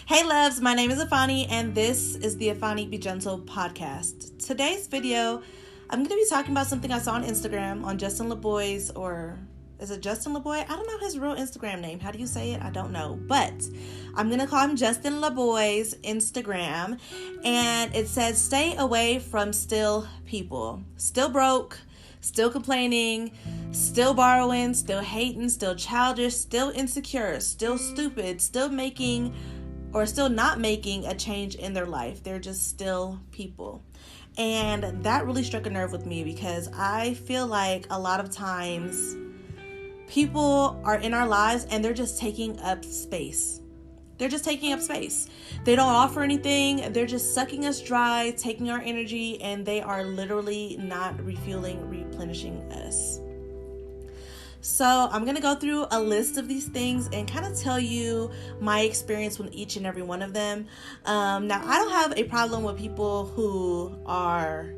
Hey loves, my name is Iphannie and this is the Iphanniebgentle podcast. Today's video, I'm going to be talking about something I saw on Instagram on Justin LeBoy's, or is it Justin LeBoy? I don't know his real Instagram name. How do you say it? I don't know. But I'm going to call him Justin LeBoy's Instagram. And it says, stay away from still people. Still broke, still complaining, still borrowing, still hating, still childish, still insecure, still stupid, still making or still not making a change in their life. They're just still people. And that really struck a nerve with me because I feel like a lot of times people are in our lives and they're just taking up space. They're just taking up space. They don't offer anything. They're just sucking us dry, taking our energy, and they are literally not refueling, replenishing us. So I'm going to go through a list of these things and kind of tell you my experience with each and every one of them. Now, I don't have a problem with people who are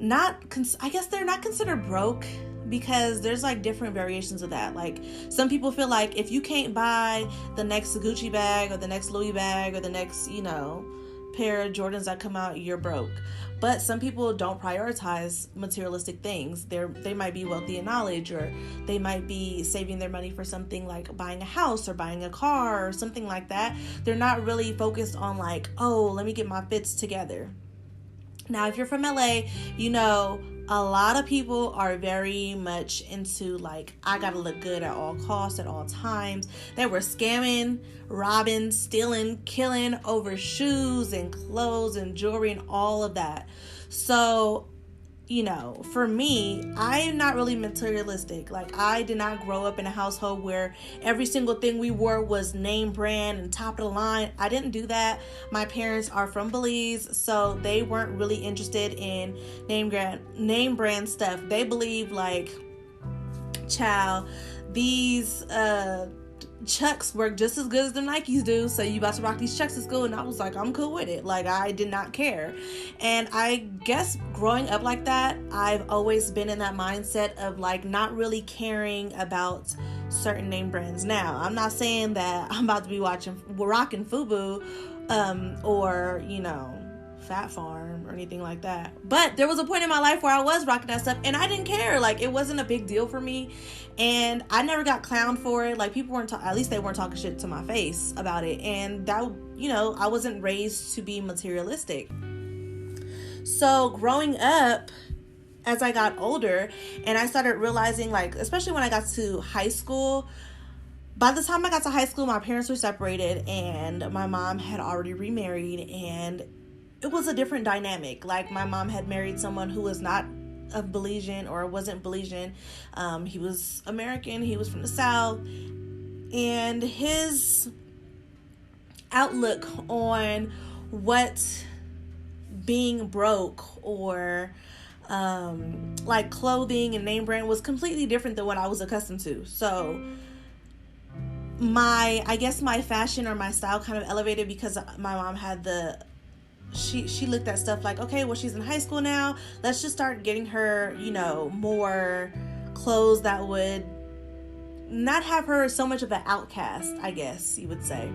I guess they're not considered broke, because there's like different variations of that. Like some people feel like if you can't buy the next Gucci bag or the next Louis bag or the next, pair of Jordans that come out, you're broke. But some people don't prioritize materialistic things. They might be wealthy in knowledge, or they might be saving their money for something like buying a house or buying a car or something like that. They're not really focused on like, oh, let me get my fits together. Now, if you're from LA, a lot of people are very much into like, I gotta look good at all costs, at all times. They were scamming, robbing, stealing, killing over shoes and clothes and jewelry and all of that. So, for me, I am not really materialistic. Like, I did not grow up in a household where every single thing we wore was name brand and top of the line. I didn't do that. My parents are from Belize, so they weren't really interested in name brand stuff. They believed like, child, these Chucks work just as good as the Nikes do, so you about to rock these Chucks to school. And I was like, I'm cool with it. Like, I did not care. And I guess growing up like that, I've always been in that mindset of like not really caring about certain name brands. Now, I'm not saying that I'm about to be rocking FUBU or Fat Farm or anything like that, but there was a point in my life where I was rocking that stuff and I didn't care. Like, it wasn't a big deal for me, and I never got clowned for it. Like, people weren't at least they weren't talking shit to my face about it, and that I wasn't raised to be materialistic. So growing up, as I got older and I started realizing, like, especially when I got to high school, by the time I got to high school, my parents were separated and my mom had already remarried, and it was a different dynamic. Like, my mom had married someone who was not of Belizean, or wasn't Belizean. He was American. He was from the South. And his outlook on what being broke or like clothing and name brand was completely different than what I was accustomed to. So I guess my fashion or my style kind of elevated because my mom had she looked at stuff like, okay, well, she's in high school now. Let's just start getting her, more clothes that would not have her so much of an outcast, I guess you would say.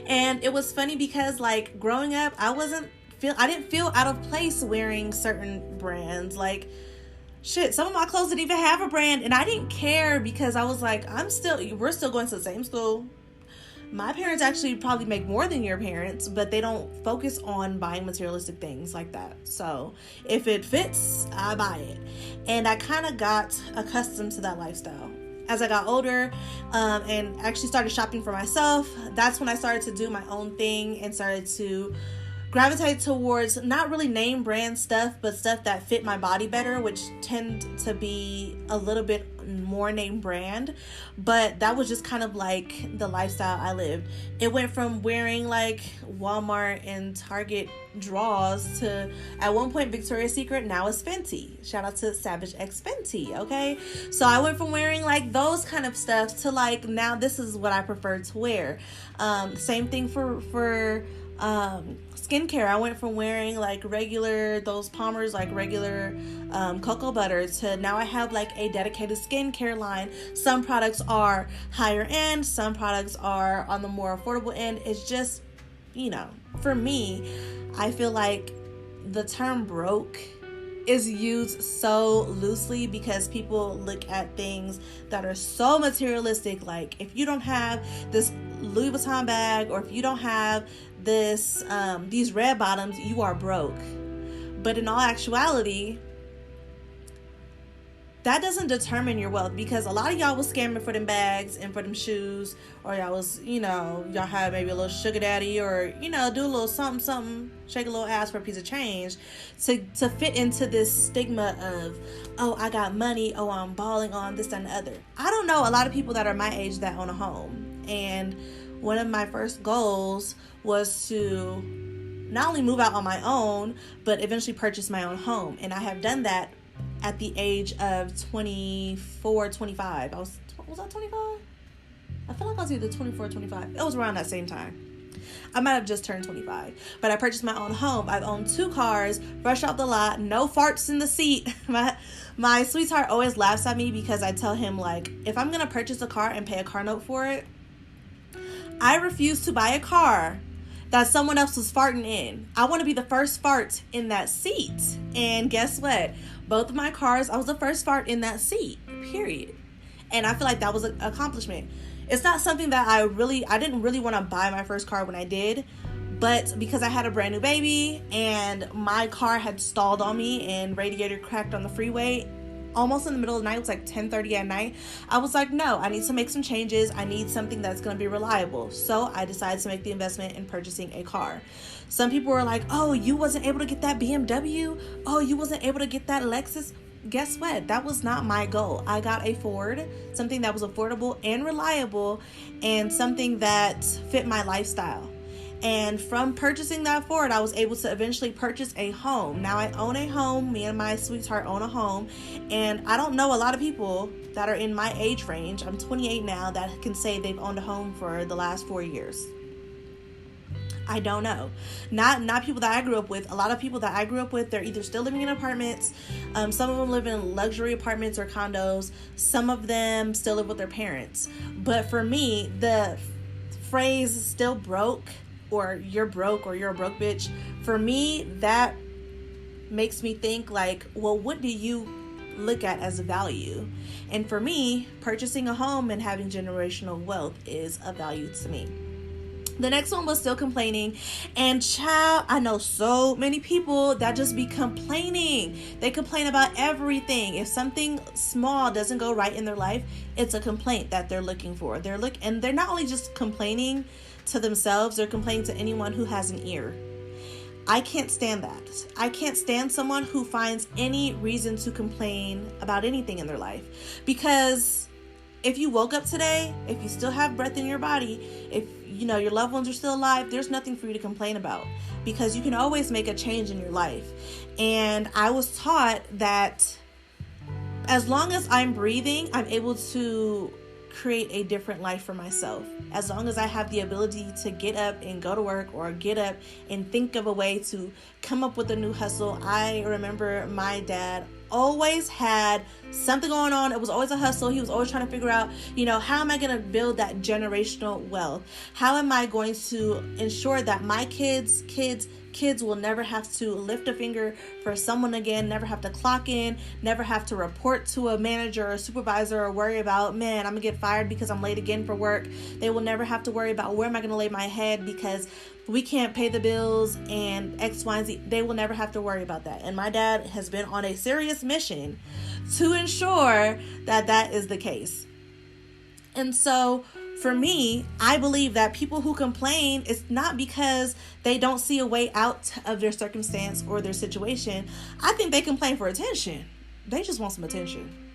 And it was funny because, like, growing up, I didn't feel out of place wearing certain brands. Like, shit, some of my clothes didn't even have a brand, and I didn't care because I was like, we're still going to the same school. My parents actually probably make more than your parents, but they don't focus on buying materialistic things like that. So if it fits, I buy it. And I kind of got accustomed to that lifestyle. As I got older and actually started shopping for myself, that's when I started to do my own thing and started to gravitate towards not really name brand stuff, but stuff that fit my body better, which tend to be a little bit more name brand. But that was just kind of like the lifestyle I lived. It went from wearing like Walmart and Target draws to, at one point, Victoria's Secret. Now it's Fenty. Shout out to Savage X Fenty. Okay, so I went from wearing like those kind of stuff to like, now this is what I prefer to wear. Same thing for Skincare. I went from wearing like regular, those Palmer's, like regular cocoa butter, to now I have like a dedicated skincare line. Some products are higher end, some products are on the more affordable end. It's just, for me, I feel like the term broke is used so loosely because people look at things that are so materialistic. Like, if you don't have this Louis Vuitton bag, or if you don't have this these red bottoms, you are broke. But in all actuality, that doesn't determine your wealth, because a lot of y'all was scamming for them bags and for them shoes, or y'all was, y'all had maybe a little sugar daddy, or, do a little something, shake a little ass for a piece of change to fit into this stigma of, oh, I got money, oh, I'm balling on this, that, and the other. I don't know a lot of people that are my age that own a home, and one of my first goals was to not only move out on my own, but eventually purchase my own home, and I have done that at the age of 24, 25. Was I 25? I feel like I was either 24 or 25. It was around that same time. I might have just turned 25. But I purchased my own home. I've owned 2 cars, fresh off the lot, no farts in the seat. My sweetheart always laughs at me because I tell him, like, if I'm going to purchase a car and pay a car note for it, I refuse to buy a car that someone else was farting in. I want to be the first fart in that seat. And guess what? Both of my cars, I was the first fart in that seat, period. And I feel like that was an accomplishment. It's not something that I didn't really want to buy my first car when I did, but because I had a brand new baby and my car had stalled on me and radiator cracked on the freeway almost in the middle of the night, it was like 10:30 at night, I was like, no, I need to make some changes. I need something that's going to be reliable. So I decided to make the investment in purchasing a car. Some people were like, oh, you wasn't able to get that BMW? Oh, you wasn't able to get that Lexus? Guess what? That was not my goal. I got a Ford, something that was affordable and reliable, and something that fit my lifestyle. And from purchasing that Ford, I was able to eventually purchase a home. Now I own a home. Me and my sweetheart own a home. And I don't know a lot of people that are in my age range, I'm 28 now, that can say they've owned a home for the last 4 years. I don't know. Not people that I grew up with. A lot of people that I grew up with, they're either still living in apartments. Some of them live in luxury apartments or condos. Some of them still live with their parents. But for me, the phrase still broke, or you're broke, or you're a broke bitch, for me, that makes me think like, well, what do you look at as a value? And for me, purchasing a home and having generational wealth is a value to me. The next one was still complaining. And child, I know so many people that just be complaining. They complain about everything. If something small doesn't go right in their life, it's a complaint that they're looking for. And they're not only just complaining to themselves, they're complaining to anyone who has an ear. I can't stand that. I can't stand someone who finds any reason to complain about anything in their life. Because if you woke up today, if you still have breath in your body, if your loved ones are still alive, there's nothing for you to complain about, because you can always make a change in your life. And I was taught that as long as I'm breathing, I'm able to create a different life for myself. As long as I have the ability to get up and go to work, or get up and think of a way to come up with a new hustle. I remember my dad always had something going on. It was always a hustle. He was always trying to figure out, how am I going to build that generational wealth? How am I going to ensure that my kids will never have to lift a finger for someone again, never have to clock in, never have to report to a manager or a supervisor, or worry about, man, I'm gonna get fired because I'm late again for work. They will never have to worry about, where am I gonna lay my head because we can't pay the bills and X, Y, and Z. They will never have to worry about that. And my dad has been on a serious mission to ensure that that is the case. And so for me, I believe that people who complain, it's not because they don't see a way out of their circumstance or their situation. I think they complain for attention. They just want some attention.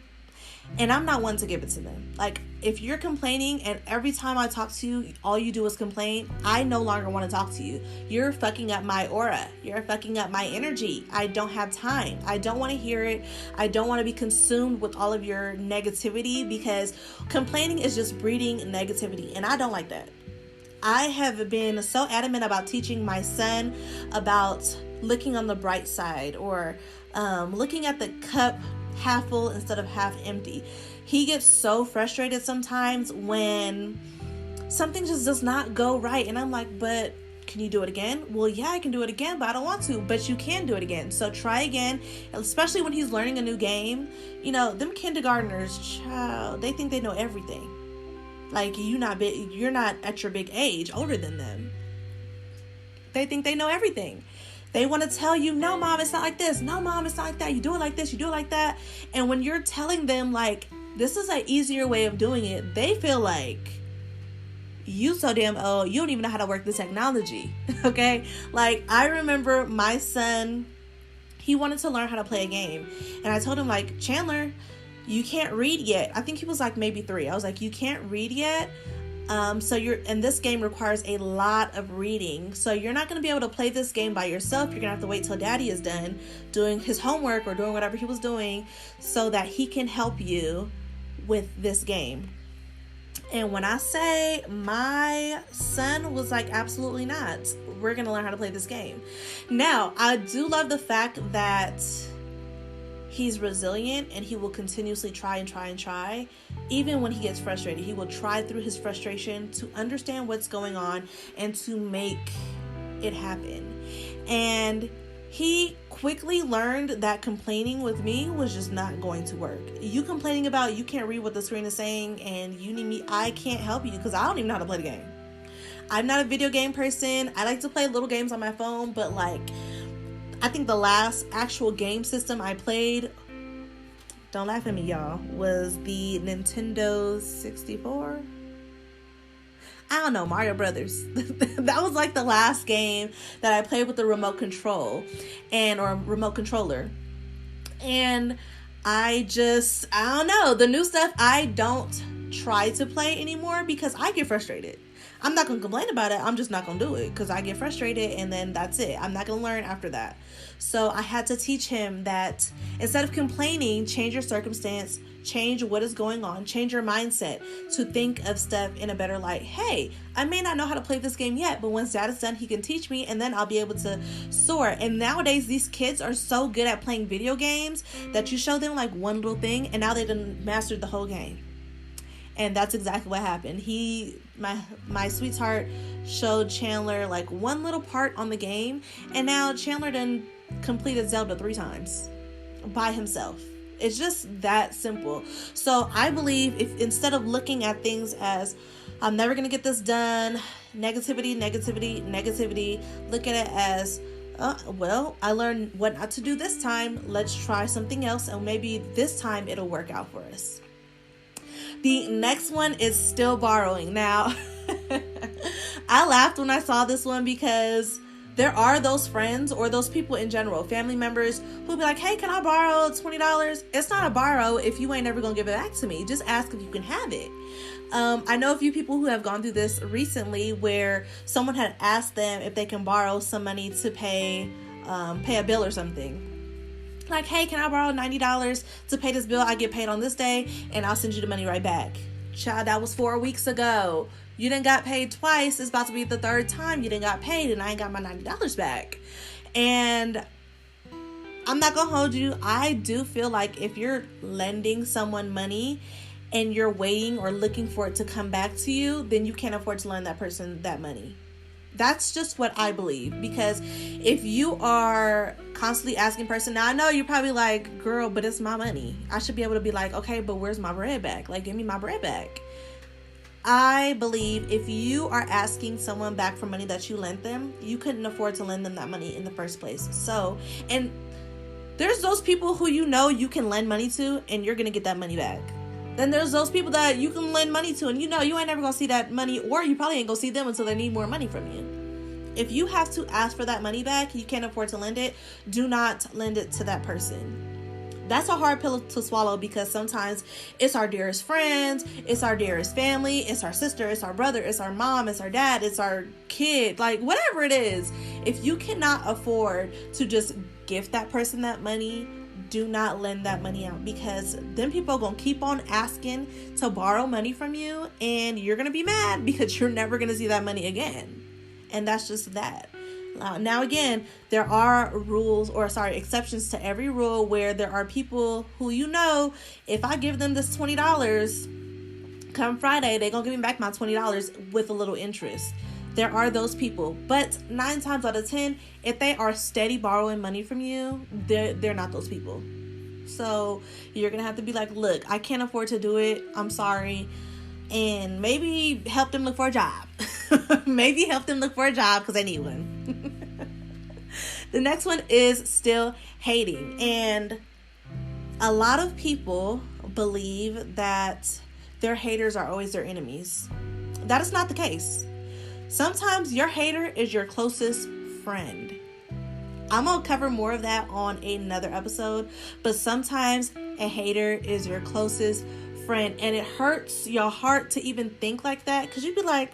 And I'm not one to give it to them. Like, if you're complaining and every time I talk to you, all you do is complain, I no longer want to talk to you. You're fucking up my aura. You're fucking up my energy. I don't have time. I don't want to hear it. I don't want to be consumed with all of your negativity, because complaining is just breeding negativity. And I don't like that. I have been so adamant about teaching my son about looking on the bright side, or looking at the cup half full instead of half empty. He gets so frustrated sometimes when something just does not go right. And I'm like, but can you do it again? Well, yeah, I can do it again, but I don't want to. But you can do it again. So try again, especially when he's learning a new game. You know, them kindergartners, child, they think they know everything. Like, you're not at your big age, older than them. They think they know everything. They want to tell you, no, mom, it's not like this. No, mom, it's not like that. You do it like this, you do it like that. And when you're telling them, like, this is an easier way of doing it, they feel like, you so damn old, you don't even know how to work the technology. Okay? Like, I remember my son, he wanted to learn how to play a game. And I told him, like, Chandler, you can't read yet. I think he was like maybe 3. I was like, you can't read yet. And this game requires a lot of reading. So you're not going to be able to play this game by yourself. You're going to have to wait till daddy is done doing his homework or doing whatever he was doing so that he can help you with this game. And when I say, my son was like, absolutely not. We're going to learn how to play this game. Now, I do love the fact that he's resilient and he will continuously try and try and try. Even when he gets frustrated, he will try through his frustration to understand what's going on and to make it happen. And he quickly learned that complaining with me was just not going to work. You complaining about you can't read what the screen is saying and you need me, I can't help you because I don't even know how to play the game. I'm not a video game person. I like to play little games on my phone, but like, I think the last actual game system I played, don't laugh at me, y'all, was the Nintendo 64. I don't know, Mario Brothers. That was like the last game that I played with the remote control or remote controller. And I don't know, the new stuff I don't try to play anymore because I get frustrated. I'm not going to complain about it. I'm just not going to do it because I get frustrated and then that's it. I'm not going to learn after that. So I had to teach him that instead of complaining, change your circumstance, change what is going on, change your mindset to think of stuff in a better light. Hey, I may not know how to play this game yet, but once dad is done, he can teach me and then I'll be able to soar. And nowadays, these kids are so good at playing video games that you show them like one little thing and now they done mastered the whole game. And that's exactly what happened. My sweetheart showed Chandler like one little part on the game, and now Chandler done completed Zelda 3 times by himself. It's just that simple. So I believe if instead of looking at things as I'm never going to get this done, negativity, look at it as well, I learned what not to do this time. Let's try something else and maybe this time it'll work out for us. The next one is still borrowing. Now, I laughed when I saw this one because there are those friends or those people in general, family members, who'll be like, hey, can I borrow $20? It's not a borrow if you ain't never gonna give it back to me. Just ask if you can have it. I know a few people who have gone through this recently where someone had asked them if they can borrow some money to pay a bill or something. Like, hey, can I borrow $90 to pay this bill? I get paid on this day and I'll send you the money right back. Child, that was 4 weeks ago. You done got paid twice. It's about to be the 3rd time you done got paid and I ain't got my $90 back. And I'm not gonna hold you. I do feel like if you're lending someone money and you're waiting or looking for it to come back to you, then you can't afford to lend that person that money. That's just what I believe. Because if you are constantly asking person, now I know you're probably like, girl, but it's my money. I should be able to be like, okay, but where's my bread back? Like, give me my bread back. I believe if you are asking someone back for money that you lent them, you couldn't afford to lend them that money in the first place. So, and there's those people who you know you can lend money to and you're going to get that money back. Then there's those people that you can lend money to and you know you ain't never going to see that money, or you probably ain't going to see them until they need more money from you. If you have to ask for that money back, you can't afford to lend it, do not lend it to that person. that's a hard pill to swallow, because sometimes it's our dearest friends, it's our dearest family, it's our sister, it's our brother, it's our mom, it's our dad, it's our kid, like whatever it is. If you cannot afford to just gift that person that money, do not lend that money out, because then people are going to keep on asking to borrow money from you, and you're going to be mad because you're never going to see that money again. And that's just that. Now again, there are exceptions to every rule, where there are people who, if I give them this $20, come Friday, they're going to give me back my $20 with a little interest. There are those people, but 9 times out of 10, if they are steady borrowing money from you, they're not those people. So you're going to have to be like, look, I can't afford to do it. I'm sorry. And maybe help them look for a job. Maybe help them look for a job because they need one. The next one is still hating. And a lot of people believe that their haters are always their enemies. That is not the case. Sometimes your hater is your closest friend. I'm going to cover more of that on another episode. But sometimes a hater is your closest friend. And it hurts your heart to even think like that. Because you'd be like,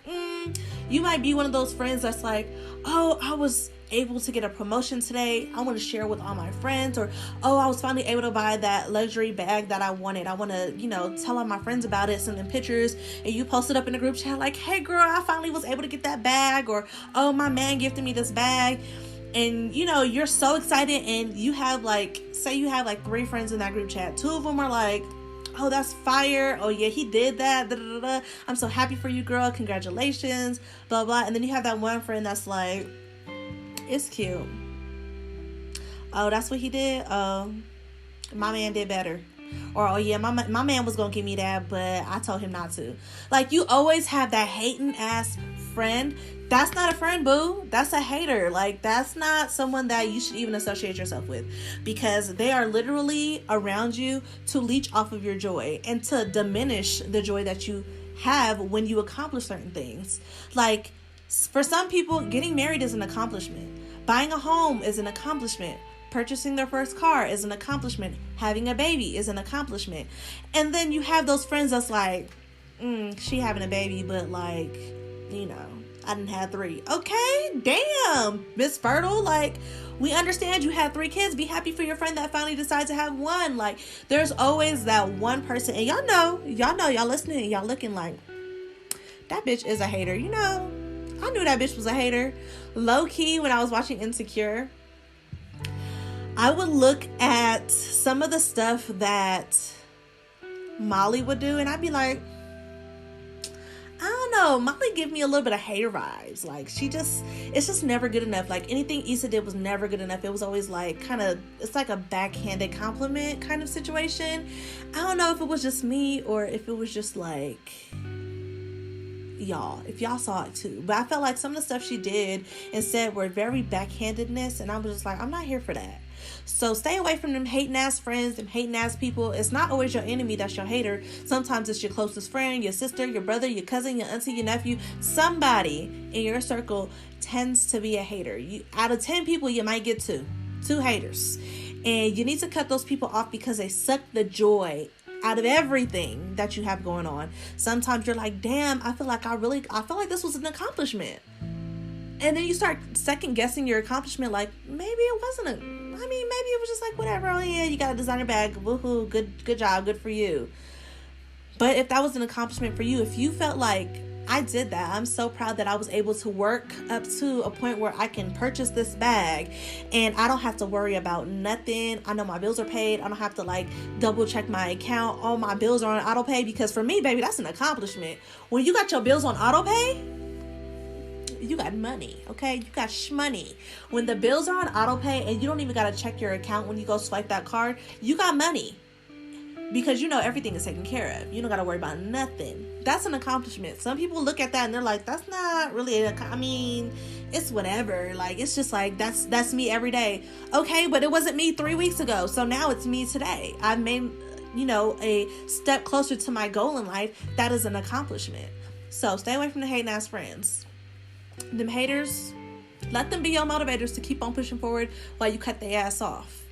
you might be one of those friends that's like, oh, I was able to get a promotion today. I want to share with all my friends. Or, oh, I was finally able to buy that luxury bag that I wanted. I want to, tell all my friends about it, send them pictures. And you post it up in the group chat like, hey girl, I finally was able to get that bag. Or, oh, my man gifted me this bag. And, you're so excited, and you have say you have 3 friends in that group chat. 2 of them are like, oh, that's fire. Oh, yeah, he did that. Da, da, da, da. I'm so happy for you, girl. Congratulations. Blah, blah. And then you have that one friend that's like, it's cute. Oh, that's what he did? Oh, my man did better. Or, oh, yeah, my man was going to give me that, but I told him not to. Like, you always have that hating ass friend. That's not a friend, boo. That's a hater. Like, that's not someone that you should even associate yourself with, because they are literally around you to leech off of your joy and to diminish the joy that you have when you accomplish certain things. Like, for some people, getting married is an accomplishment. Buying a home is an accomplishment. Purchasing their first car is an accomplishment. Having a baby is an accomplishment. And then you have those friends that's like, she having a baby, but I didn't have 3. Okay, damn, Miss Fertile. Like, we understand you had 3 kids. Be happy for your friend that finally decided to have 1. Like, there's always that one person, and y'all listening, y'all looking like, that bitch is a hater. I knew that bitch was a hater. Low key, when I was watching Insecure, I would look at some of the stuff that Molly would do, and I'd be like, I don't know, Molly give me a little bit of hater vibes. Like, it's just never good enough. Like, anything Issa did was never good enough. It was always like, it's like a backhanded compliment kind of situation. I don't know if it was just me or if it was just like, y'all, if y'all saw it too. But I felt like some of the stuff she did and said were very backhandedness, and I was just like, I'm not here for that. So stay away from them hating ass friends, them hating ass people. It's not always your enemy that's your hater. Sometimes it's your closest friend, your sister, your brother, your cousin, your auntie, your nephew. Somebody in your circle tends to be a hater. Out of 10 people, you might get 2 haters. And you need to cut those people off because they suck the joy out of everything that you have going on. Sometimes you're like, damn, I feel like this was an accomplishment. And then you start second guessing your accomplishment, like, maybe it wasn't maybe it was just like, whatever, oh yeah, you got a designer bag, woohoo, good job, good for you. But if that was an accomplishment for you, if you felt like, I did that, I'm so proud that I was able to work up to a point where I can purchase this bag and I don't have to worry about nothing. I know my bills are paid. I don't have to double check my account. All my bills are on auto pay, because for me, baby, that's an accomplishment. When you got your bills on auto pay, you got money, okay? You got shmoney. When the bills are on auto pay and you don't even got to check your account when you go swipe that card, you got money. Because everything is taken care of. You don't got to worry about nothing. That's an accomplishment. Some people look at that and they're like, that's not really it's whatever. Like, it's just like, that's me every day. Okay, but it wasn't me 3 weeks ago. So now it's me today. I've made, a step closer to my goal in life. That is an accomplishment. So stay away from the hating ass friends. Them haters, let them be your motivators to keep on pushing forward while you cut their ass off.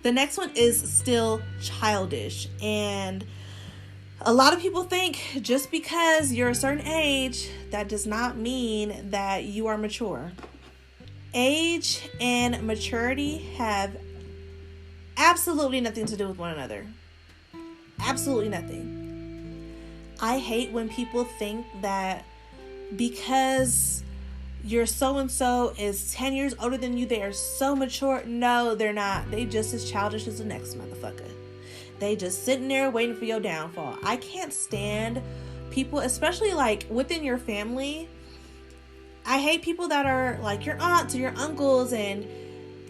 The next one is still childish. And a lot of people think just because you're a certain age, that does not mean that you are mature. Age and maturity have absolutely nothing to do with one another. Absolutely nothing. I hate when people think that because your so-and-so is 10 years older than you, they are so mature. No, they're not. They just as childish as the next motherfucker. They just sitting there waiting for your downfall. I can't stand people, especially like within your family. I hate people that are like your aunts or your uncles and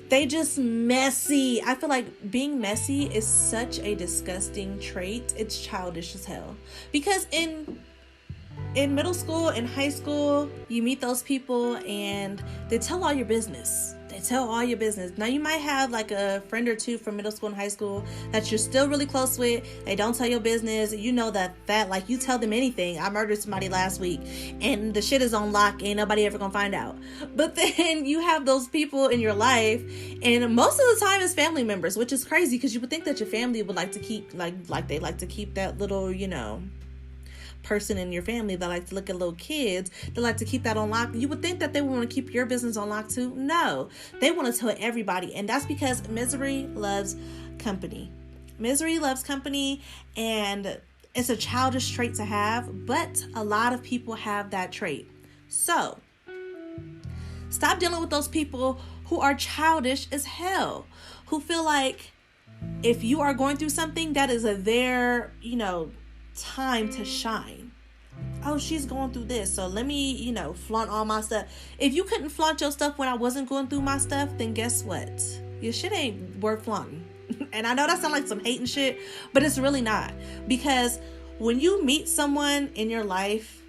they just messy. I feel like being messy is such a disgusting trait. It's childish as hell. Because in middle school and high school, you meet those people and they tell all your business. They tell all your business. Now you might have like a friend or two from middle school and high school that you're still really close with. They don't tell your business. You know that like you tell them anything. I murdered somebody last week and the shit is on lock. Ain't nobody ever gonna find out. But then you have those people in your life and most of the time it's family members, which is crazy because you would think that your family would like to keep like they like to keep that little, person in your family that like to look at little kids, they like to keep that on lock. You would think that they would want to keep your business on lock too. No, they want to tell everybody, and that's because misery loves company. Misery loves company, and it's a childish trait to have, but a lot of people have that trait. So stop dealing with those people who are childish as hell, who feel like if you are going through something, that is their time to shine. Oh, she's going through this, so let me flaunt all my stuff. If you couldn't flaunt your stuff when I wasn't going through my stuff, then guess what, your shit ain't worth flaunting. And I know that sounds like some hating shit, but it's really not. Because when you meet someone in your life,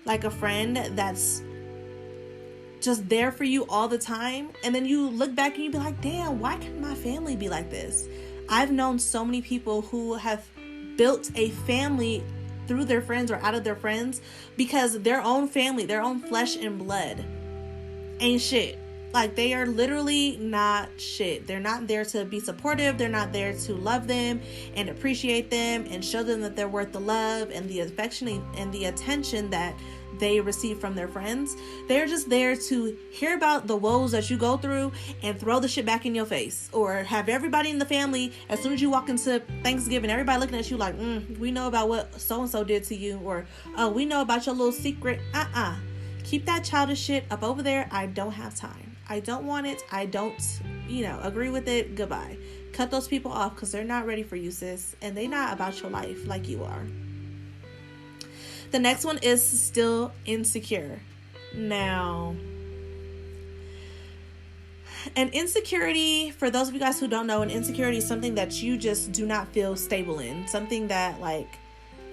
like a friend that's just there for you all the time, and then you look back and you be like, damn, why can't my family be like this? I've known so many people who have built a family through their friends or out of their friends because their own family, their own flesh and blood ain't shit. Like, they are literally not shit. They're not there to be supportive. They're not there to love them and appreciate them and show them that they're worth the love and the affection and the attention that they receive from their friends. They're just there to hear about the woes that you go through and throw the shit back in your face, or have everybody in the family, as soon as you walk into Thanksgiving, everybody looking at you like, we know about what so-and-so did to you, or oh, we know about your little secret. Keep that childish shit up over there. I don't have time. I don't want it. I don't agree with it. Goodbye. Cut those people off because they're not ready for you, sis, and they're not about your life like you are. The next one is still insecure. Now, an insecurity, for those of you guys who don't know, an insecurity is something that you just do not feel stable in. Something that, like,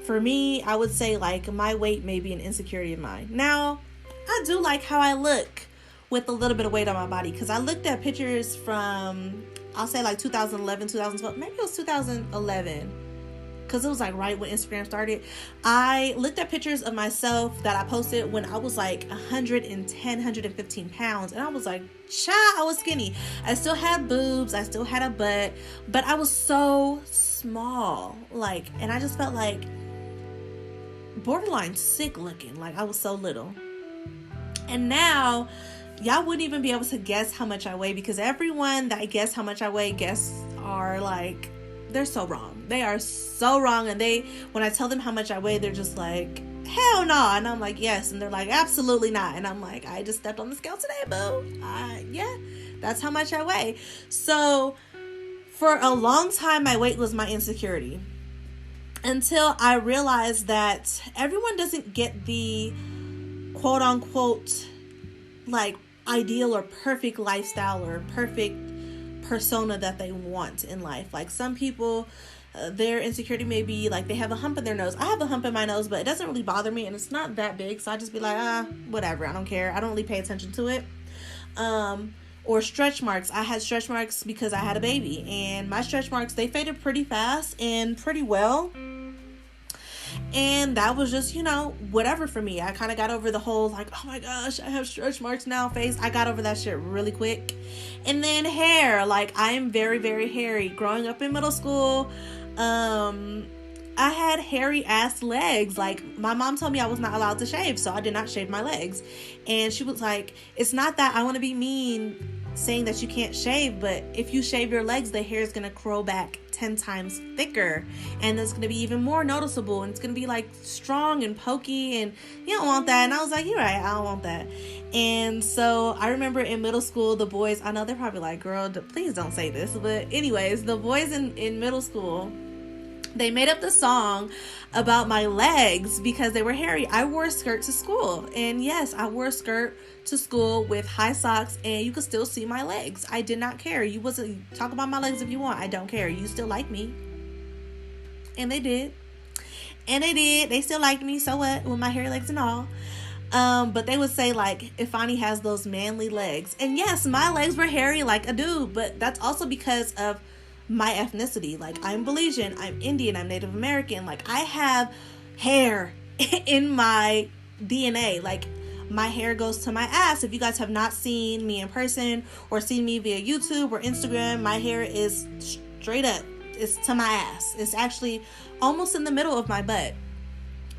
for me, I would say, like, my weight may be an insecurity of mine. Now, I do like how I look with a little bit of weight on my body, because I looked at pictures from, I'll say, like, 2011, 2012, maybe it was 2011. Because it was like right when Instagram started. I looked at pictures of myself that I posted when I was like 110, 115 pounds. And I was like, child, I was skinny. I still had boobs. I still had a butt. But I was so small. Like, and I just felt like borderline sick looking. Like, I was so little. And now, y'all wouldn't even be able to guess how much I weigh. Because everyone that guess how much I weigh are like, they're so wrong. They are so wrong. And when I tell them how much I weigh, they're just like, hell no. And I'm like, yes. And they're like, absolutely not. And I'm like, I just stepped on the scale today, boo. Yeah, that's how much I weigh. So for a long time, my weight was my insecurity. Until I realized that everyone doesn't get the quote unquote, like, ideal or perfect lifestyle or perfect persona that they want in life. Like, some people, their insecurity may be like they have a hump in their nose. I have a hump in my nose, but it doesn't really bother me, and it's not that big, so I just be like, whatever, I don't care. I don't really pay attention to it. Or stretch marks. I had stretch marks because I had a baby, and my stretch marks, they faded pretty fast and pretty well. And that was just, whatever for me. I kind of got over the whole, like, oh my gosh, I have stretch marks now face. I got over that shit really quick. And then hair. Like, I am very, very hairy. Growing up in middle school, I had hairy ass legs. Like, my mom told me I was not allowed to shave, so I did not shave my legs. And she was like, it's not that I want to be mean saying that you can't shave, but if you shave your legs, the hair is going to grow back 10 times thicker, and it's going to be even more noticeable, and it's going to be like strong and pokey, and you don't want that. And I was like, you're right, I don't want that. And so I remember in middle school, the boys, I know they're probably like, girl, please don't say this, but anyways, the boys in middle school, they made up the song about my legs because they were hairy. I wore a skirt to school, and yes, I wore a skirt to school with high socks, and you could still see my legs. I did not care. You wasn't talk about my legs if you want. I don't care. You still like me. And they did. They still liked me. So what? With my hairy legs and all. But they would say, like, Iphannie has those manly legs. And yes, my legs were hairy like a dude, but that's also because of my ethnicity. Like, I'm Belizean, I'm Indian, I'm Native American. Like, I have hair in my DNA. Like, my hair goes to my ass. If you guys have not seen me in person or seen me via YouTube or Instagram, my hair is straight up. It's to my ass. It's actually almost in the middle of my butt.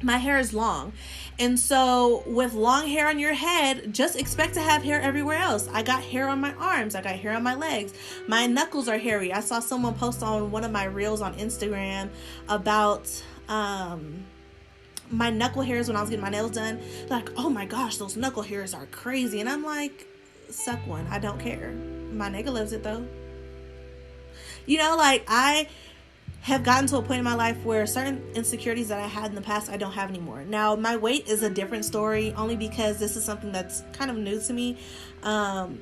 My hair is long. And so with long hair on your head, just expect to have hair everywhere else. I got hair on my arms. I got hair on my legs. My knuckles are hairy. I saw someone post on one of my reels on Instagram about my knuckle hairs when I was getting my nails done. Like, oh my gosh, those knuckle hairs are crazy. And I'm like, suck one. I don't care. My nigga loves it though. Like, I have gotten to a point in my life where certain insecurities that I had in the past, I don't have anymore. Now, my weight is a different story, only because this is something that's kind of new to me.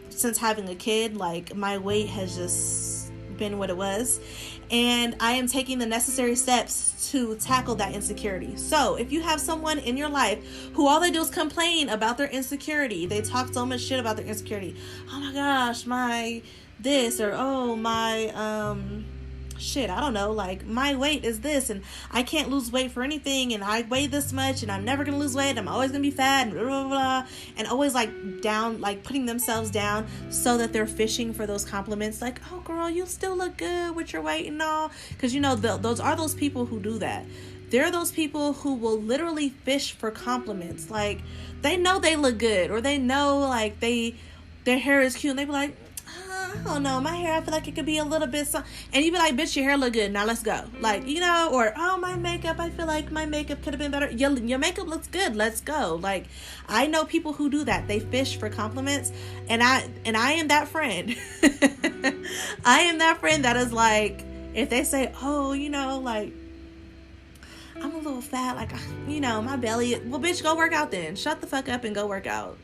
Since having a kid, like, my weight has just been what it was. And I am taking the necessary steps to tackle that insecurity. So if you have someone in your life who all they do is complain about their insecurity, they talk so much shit about their insecurity. Oh my gosh, my this, or oh my shit, I don't know, like, my weight is this, and I can't lose weight for anything, and I weigh this much, and I'm never gonna lose weight, I'm always gonna be fat, and blah, blah, blah, and always like down, like putting themselves down so that they're fishing for those compliments, like, oh girl, you still look good with your weight and all, because those are those people who do that. They're those people who will literally fish for compliments. Like, they know they look good, or they know, like, their hair is cute, and they be like, I don't know, my hair, I feel like it could be a little bit and you be like, bitch, your hair look good, now let's go. Like, or, oh, my makeup, I feel like my makeup could have been better. Your makeup looks good, let's go. Like, I know people who do that. They fish for compliments, and I am that friend. I am that friend that is like, if they say, oh, like, I'm a little fat, like, my belly, well, bitch, go work out then. Shut the fuck up and go work out.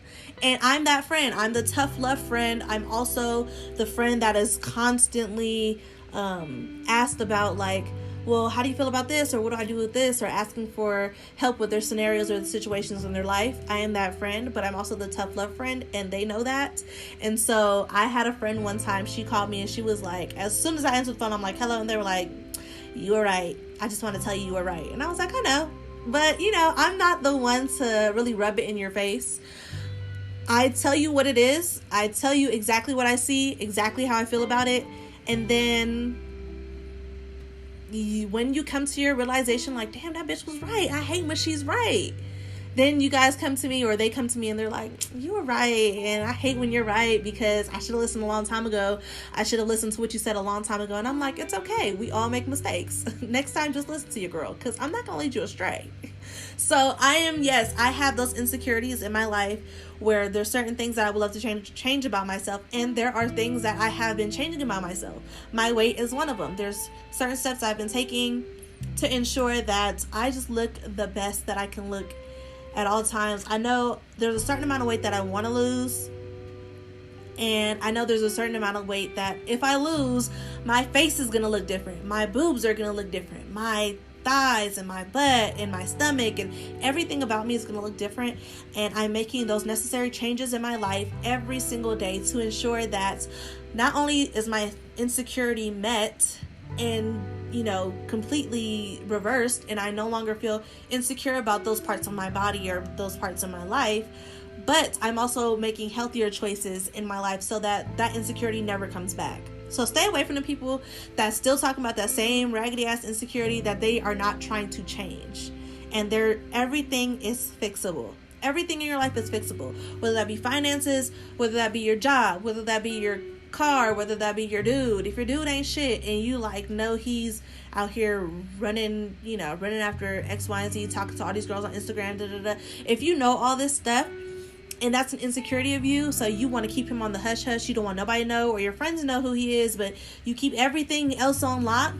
And I'm that friend. I'm the tough love friend. I'm also the friend that is constantly asked about, like, well, how do you feel about this? Or what do I do with this? Or asking for help with their scenarios or the situations in their life. I am that friend, but I'm also the tough love friend, and they know that. And so I had a friend one time, she called me and she was like, as soon as I answered the phone, I'm like, hello. And they were like, you were right. I just want to tell you were right. And I was like, I know. But, I'm not the one to really rub it in your face. I tell you what it is. I tell you exactly what I see, exactly how I feel about it. And then when you come to your realization, like, damn, that bitch was right. I hate when she's right. Then you guys come to me, or they come to me, and they're like, you were right, and I hate when you're right, because I should have listened a long time ago. I should have listened to what you said a long time ago. And I'm like, it's okay. We all make mistakes. Next time, just listen to your girl, because I'm not going to lead you astray. So I have those insecurities in my life where there's certain things that I would love to change about myself, and there are things that I have been changing about myself. My weight is one of them. There's certain steps I've been taking to ensure that I just look the best that I can look at all times. I know there's a certain amount of weight that I want to lose, and I know there's a certain amount of weight that if I lose, my face is going to look different. My boobs are going to look different. My thighs and my butt and my stomach and everything about me is going to look different. And I'm making those necessary changes in my life every single day to ensure that not only is my insecurity met, and completely reversed, and I no longer feel insecure about those parts of my body or those parts of my life. But I'm also making healthier choices in my life so that insecurity never comes back. So stay away from the people that's still talking about that same raggedy ass insecurity that they are not trying to change. And everything is fixable. Everything in your life is fixable. Whether that be finances, whether that be your job, whether that be your car, whether that be your dude. If your dude ain't shit and you know he's out here running after X, Y, and Z, talking to all these girls on Instagram, if you know all this stuff, and that's an insecurity of you, so you want to keep him on the hush hush, you don't want nobody to know, or your friends to know who he is, but you keep everything else on lock,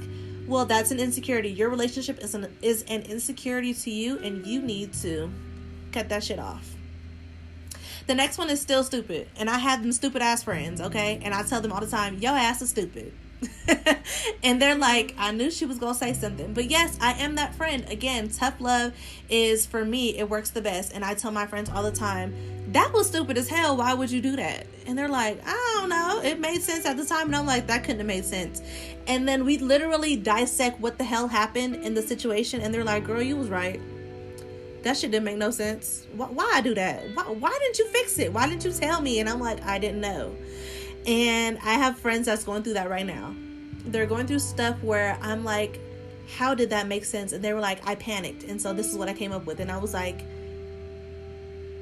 well, that's an insecurity. Your relationship is an insecurity to you, and you need to cut that shit off. The next one is still stupid, and I have them stupid ass friends, okay, and I tell them all the time, your ass is stupid. And they're like, I knew she was gonna say something. But yes, I am that friend. Again, tough love is, for me, it works the best. And I tell my friends all the time, that was stupid as hell, why would you do that? And they're like, I don't know, it made sense at the time. And I'm like, that couldn't have made sense. And then we literally dissect what the hell happened in the situation, and they're like, girl, you was right, that shit didn't make no sense. Why I do that? Why didn't you fix it? Why didn't you tell me? And I'm like, I didn't know. And I have friends that's going through that right now. They're going through stuff where I'm like, how did that make sense? And they were like, I panicked, and so this is what I came up with. And I was like,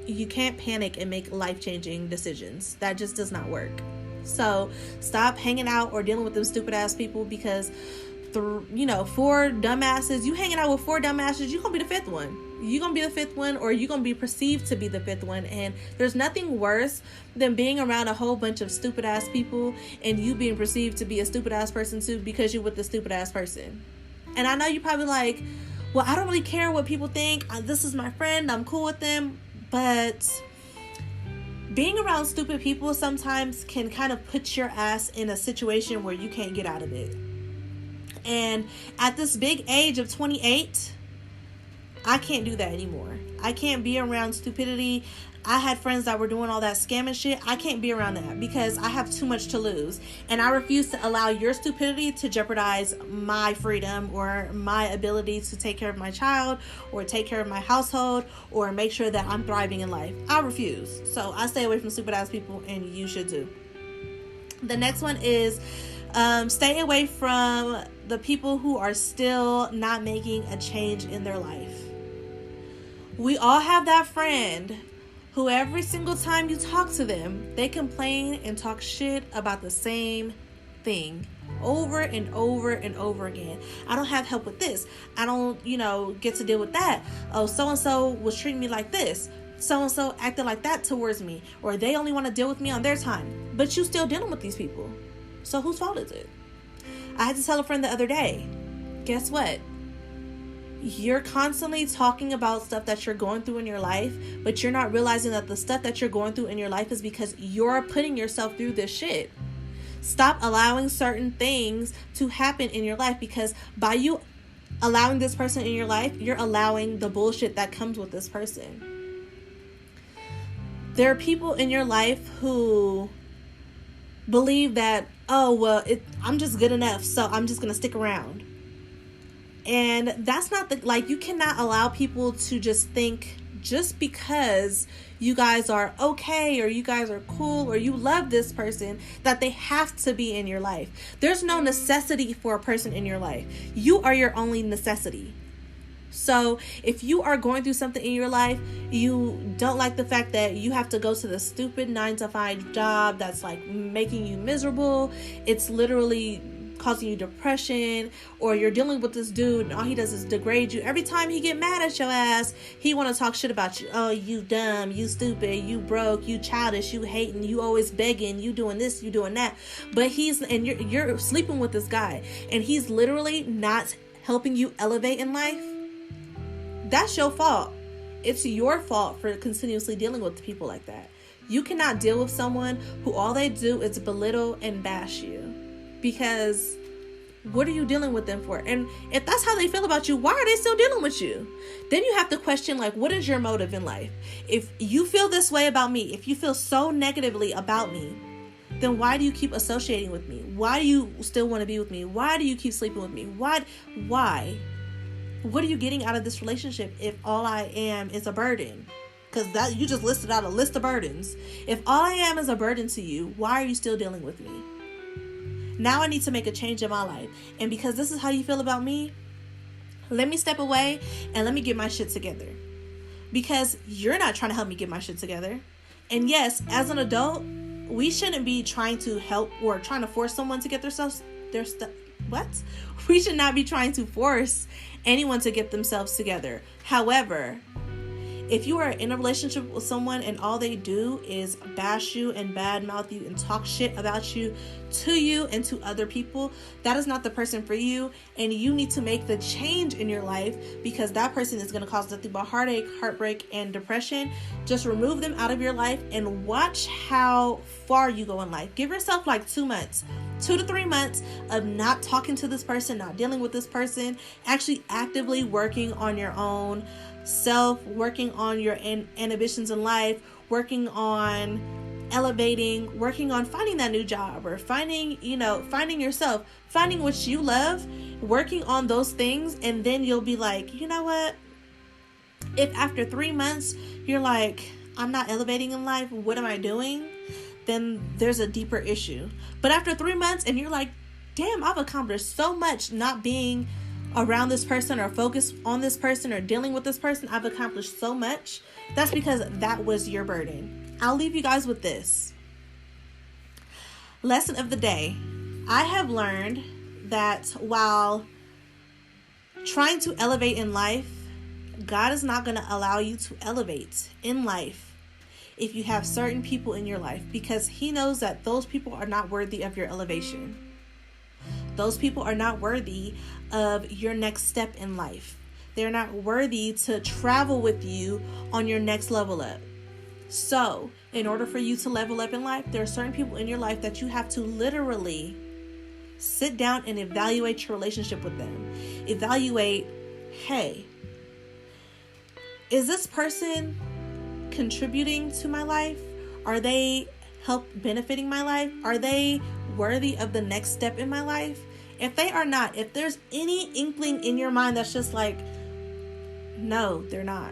you can't panic and make life-changing decisions. That just does not work. So stop hanging out or dealing with them stupid ass people, because four dumbasses, you hanging out with four dumbasses, you're gonna be the fifth one. You're gonna be the fifth one, or you're gonna be perceived to be the fifth one. And there's nothing worse than being around a whole bunch of stupid ass people and you being perceived to be a stupid ass person too, because you're with the stupid ass person. And I know you're probably like, well, I don't really care what people think, this is my friend, I'm cool with them. But being around stupid people sometimes can kind of put your ass in a situation where you can't get out of it. And at this big age of 28, I can't do that anymore. I can't be around stupidity. I had friends that were doing all that scamming shit. I can't be around that because I have too much to lose. And I refuse to allow your stupidity to jeopardize my freedom or my ability to take care of my child or take care of my household or make sure that I'm thriving in life. I refuse. So I stay away from stupid ass people, and you should too. The next one is stay away from the people who are still not making a change in their life. We all have that friend who every single time you talk to them, they complain and talk shit about the same thing over and over and over again. I don't have help with this. I don't, get to deal with that. Oh, so-and-so was treating me like this. So-and-so acted like that towards me. Or they only want to deal with me on their time. But you still dealing with these people. So whose fault is it? I had to tell a friend the other day, guess what? You're constantly talking about stuff that you're going through in your life, but you're not realizing that the stuff that you're going through in your life is because you're putting yourself through this shit. Stop allowing certain things to happen in your life, because by you allowing this person in your life, you're allowing the bullshit that comes with this person. There are people in your life who believe that, I'm just good enough, so I'm just going to stick around. And that's not you cannot allow people to just think just because you guys are okay or you guys are cool or you love this person that they have to be in your life. There's no necessity for a person in your life. You are your only necessity. So if you are going through something in your life, you don't like the fact that you have to go to the stupid 9-to-5 job that's making you miserable. It's literally causing you depression, or you're dealing with this dude and all he does is degrade you. Every time he get mad at your ass, he want to talk shit about you. Oh, you dumb, you stupid, you broke, you childish, you hating, you always begging, you doing this, you doing that. But you're sleeping with this guy and he's literally not helping you elevate in life. That's your fault. It's your fault for continuously dealing with people like that. You cannot deal with someone who all they do is belittle and bash you. Because what are you dealing with them for? And if that's how they feel about you, why are they still dealing with you? Then you have to question, what is your motive in life? If you feel this way about me, if you feel so negatively about me, then why do you keep associating with me? Why do you still want to be with me? Why do you keep sleeping with me? Why? What are you getting out of this relationship if all I am is a burden? Because that, you just listed out a list of burdens. If all I am is a burden to you, why are you still dealing with me? Now I need to make a change in my life. And because this is how you feel about me, let me step away and let me get my shit together. Because you're not trying to help me get my shit together. And yes, as an adult, we shouldn't be trying to help or trying to force someone to get their stuff. What? We should not be trying to force anyone to get themselves together. However, if you are in a relationship with someone and all they do is bash you and badmouth you and talk shit about you to you and to other people, that is not the person for you. And you need to make the change in your life, because that person is going to cause nothing but heartache, heartbreak, and depression. Just remove them out of your life and watch how far you go in life. Give yourself like 2 months. 2 to 3 months of not talking to this person, not dealing with this person, actually actively working on your own self, working on your inhibitions in life, working on elevating, working on finding that new job, or finding yourself, finding what you love, working on those things. And then you'll be like, you know what? If after 3 months you're like, I'm not elevating in life, what am I doing? Then there's a deeper issue. But after 3 months and you're like, damn, I've accomplished so much not being around this person or focused on this person or dealing with this person, I've accomplished so much. That's because that was your burden. I'll leave you guys with this. Lesson of the day. I have learned that while trying to elevate in life, God is not going to allow you to elevate in life if you have certain people in your life, because He knows that those people are not worthy of your elevation. Those people are not worthy of your next step in life. They're not worthy to travel with you on your next level up. So, in order for you to level up in life, there are certain people in your life that you have to literally sit down and evaluate your relationship with them. Evaluate, hey, is this person contributing to my life? Are they benefiting my life? Are they worthy of the next step in my life? If they are not, if there's any inkling in your mind that's just like, no, they're not,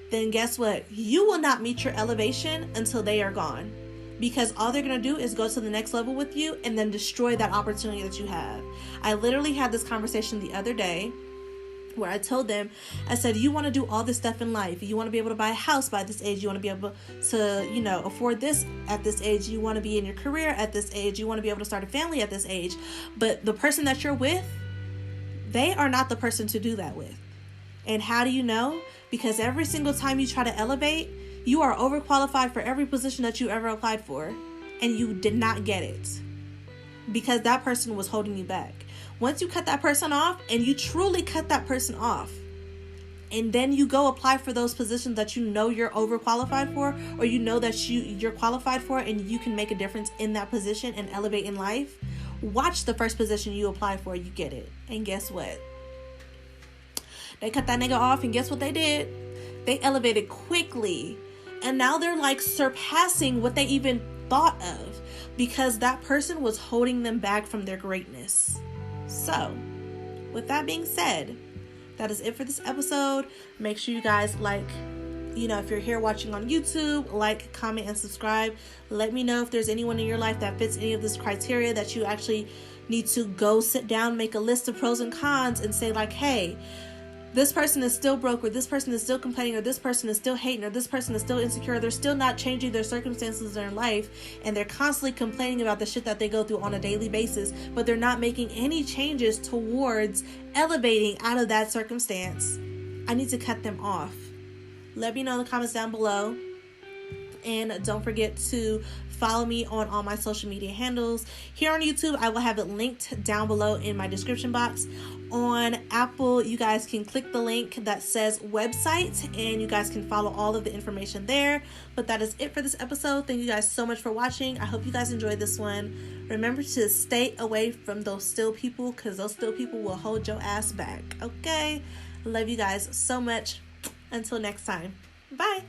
then guess what? You will not meet your elevation until they are gone, because all they're going to do is go to the next level with you and then destroy that opportunity that you have. I literally had this conversation the other day where I told them, I said, you want to do all this stuff in life. You want to be able to buy a house by this age. You want to be able to, afford this at this age. You want to be in your career at this age. You want to be able to start a family at this age. But the person that you're with, they are not the person to do that with. And how do you know? Because every single time you try to elevate, you are overqualified for every position that you ever applied for, and you did not get it because that person was holding you back. Once you cut that person off, and you truly cut that person off, and then you go apply for those positions that you know you're overqualified for, or you know that you're qualified for and you can make a difference in that position and elevate in life, watch the first position you apply for, you get it. And guess what? They cut that nigga off, and guess what they did? They elevated quickly. And now they're like surpassing what they even thought of, because that person was holding them back from their greatness. So, with that being said, that is it for this episode. Make sure you guys if you're here watching on YouTube, like, comment, and subscribe. Let me know if there's anyone in your life that fits any of this criteria that you actually need to go sit down, make a list of pros and cons, and say like, hey, this person is still broke, or this person is still complaining, or this person is still hating, or this person is still insecure. They're still not changing their circumstances in their life, and they're constantly complaining about the shit that they go through on a daily basis, but they're not making any changes towards elevating out of that circumstance. I need to cut them off. Let me know in the comments down below. And don't forget to follow me on all my social media handles. Here on YouTube, I will have it linked down below in my description box. On Apple, you guys can click the link that says website, and you guys can follow all of the information there. But that is it for this episode. Thank you guys so much for watching. I hope you guys enjoyed this one. Remember to stay away from those still people, because those still people will hold your ass back. Okay? Love you guys so much. Until next time. Bye.